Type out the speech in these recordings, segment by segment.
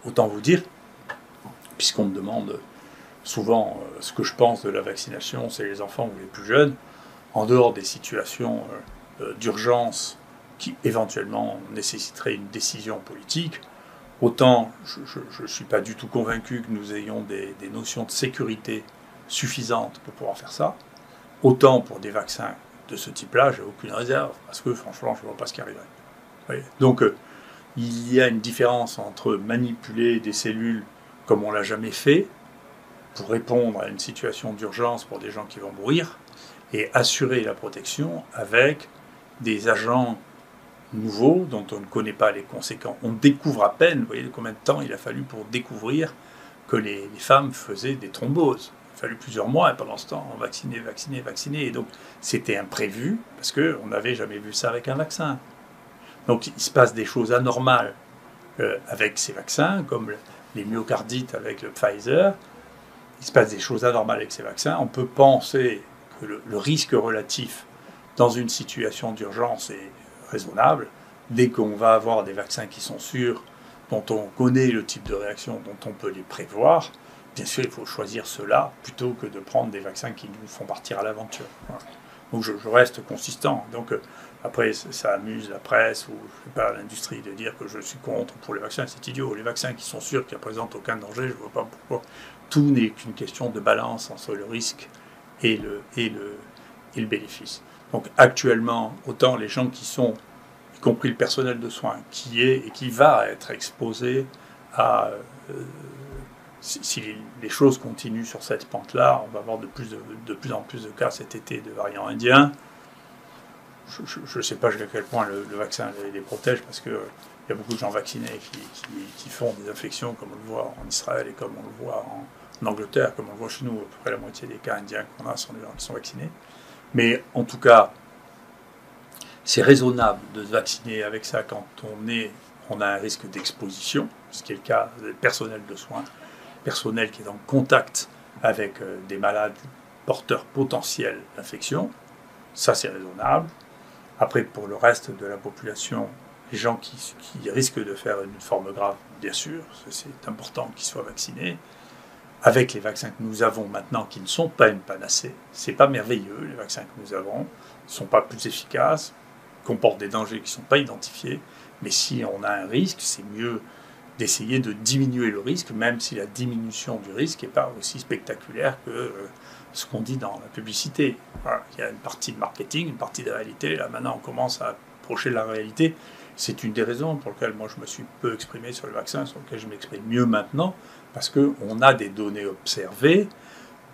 autant vous dire, puisqu'on me demande souvent ce que je pense de la vaccination, c'est les enfants ou les plus jeunes, en dehors des situations d'urgence qui éventuellement nécessiteraient une décision politique, autant je ne suis pas du tout convaincu que nous ayons des notions de sécurité suffisantes pour pouvoir faire ça, autant pour des vaccins de ce type-là, j'ai aucune réserve, parce que franchement, je ne vois pas ce qui arriverait. Oui. Donc, il y a une différence entre manipuler des cellules comme on ne l'a jamais fait, pour répondre à une situation d'urgence pour des gens qui vont mourir, et assurer la protection avec des agents nouveaux dont on ne connaît pas les conséquences. On découvre à peine, vous voyez combien de temps il a fallu pour découvrir que les femmes faisaient des thromboses. Il a fallu plusieurs mois, et pendant ce temps, on vaccinait. Et donc, c'était imprévu, parce qu'on n'avait jamais vu ça avec un vaccin. Donc, il se passe des choses anormales avec ces vaccins, comme les myocardites avec le Pfizer. Il se passe des choses anormales avec ces vaccins. On peut penser que le risque relatif dans une situation d'urgence est raisonnable. Dès qu'on va avoir des vaccins qui sont sûrs, dont on connaît le type de réaction, dont on peut les prévoir, bien sûr, il faut choisir ceux-là plutôt que de prendre des vaccins qui nous font partir à l'aventure. Voilà. Donc je reste consistant. Donc après, ça amuse la presse ou je sais pas, l'industrie de dire que je suis contre pour les vaccins. C'est idiot. Les vaccins qui sont sûrs qu'ils ne présentent aucun danger, je ne vois pas pourquoi. Tout n'est qu'une question de balance entre le risque et le bénéfice. Donc actuellement, autant les gens qui sont, y compris le personnel de soins, qui est et qui va être exposé à... si les choses continuent sur cette pente-là, on va avoir de plus en plus de cas cet été de variants indiens. Je ne sais pas jusqu'à quel point le vaccin les protège, parce qu'il y a beaucoup de gens vaccinés qui font des infections, comme on le voit en Israël et comme on le voit en Angleterre, comme on le voit chez nous. À peu près la moitié des cas indiens qu'on a sont des gens qui sont vaccinés. Mais en tout cas, c'est raisonnable de se vacciner avec ça quand on a un risque d'exposition, ce qui est le cas des personnels de soins, personnel qui est en contact avec des malades porteurs potentiels d'infection. Ça, c'est raisonnable. Après, pour le reste de la population, les gens qui risquent de faire une forme grave, bien sûr, c'est important qu'ils soient vaccinés. Avec les vaccins que nous avons maintenant, qui ne sont pas une panacée, c'est pas merveilleux, les vaccins que nous avons ne sont pas plus efficaces, comportent des dangers qui ne sont pas identifiés, mais si on a un risque, c'est mieux d'essayer de diminuer le risque, même si la diminution du risque n'est pas aussi spectaculaire que ce qu'on dit dans la publicité. Voilà. Il y a une partie de marketing, une partie de réalité. Là, maintenant, on commence à approcher de la réalité. C'est une des raisons pour lesquelles moi, je me suis peu exprimé sur le vaccin, sur lesquelles je m'exprime mieux maintenant, parce qu'on a des données observées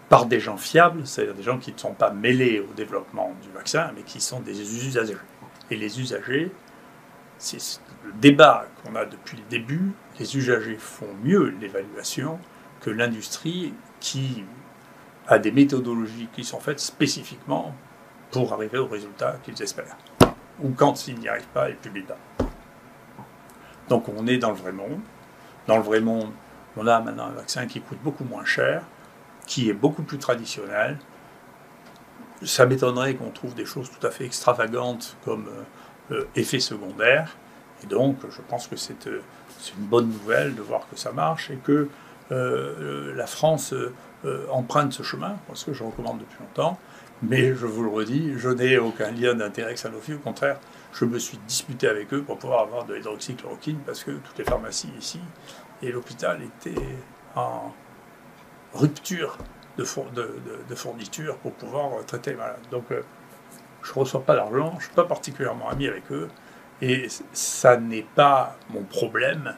par des gens fiables, c'est-à-dire des gens qui ne sont pas mêlés au développement du vaccin, mais qui sont des usagers. Et les usagers, c'est le débat qu'on a depuis le début, les usagers font mieux l'évaluation que l'industrie qui a des méthodologies qui sont faites spécifiquement pour arriver au résultat qu'ils espèrent. Ou quand ils n'y arrivent pas, ils publient pas. Donc on est dans le vrai monde. Dans le vrai monde, on a maintenant un vaccin qui coûte beaucoup moins cher, qui est beaucoup plus traditionnel. Ça m'étonnerait qu'on trouve des choses tout à fait extravagantes comme effets secondaires. Et donc, je pense que c'est une bonne nouvelle de voir que ça marche et que la France emprunte ce chemin, parce que je recommande depuis longtemps. Mais je vous le redis, je n'ai aucun lien d'intérêt avec Sanofi. Au contraire, je me suis disputé avec eux pour pouvoir avoir de l'hydroxychloroquine, parce que toutes les pharmacies ici et l'hôpital étaient en rupture de fourniture pour pouvoir traiter les malades. Donc, je ne reçois pas d'argent, je ne suis pas particulièrement ami avec eux, et ça n'est pas mon problème.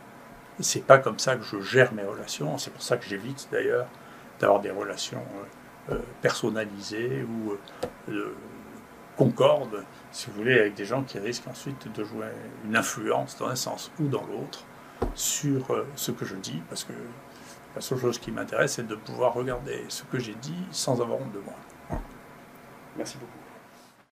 C'est pas comme ça que je gère mes relations. C'est pour ça que j'évite d'ailleurs d'avoir des relations personnalisées ou concordes, si vous voulez, avec des gens qui risquent ensuite de jouer une influence dans un sens ou dans l'autre sur ce que je dis, parce que la seule chose qui m'intéresse, c'est de pouvoir regarder ce que j'ai dit sans avoir honte de moi. Merci beaucoup.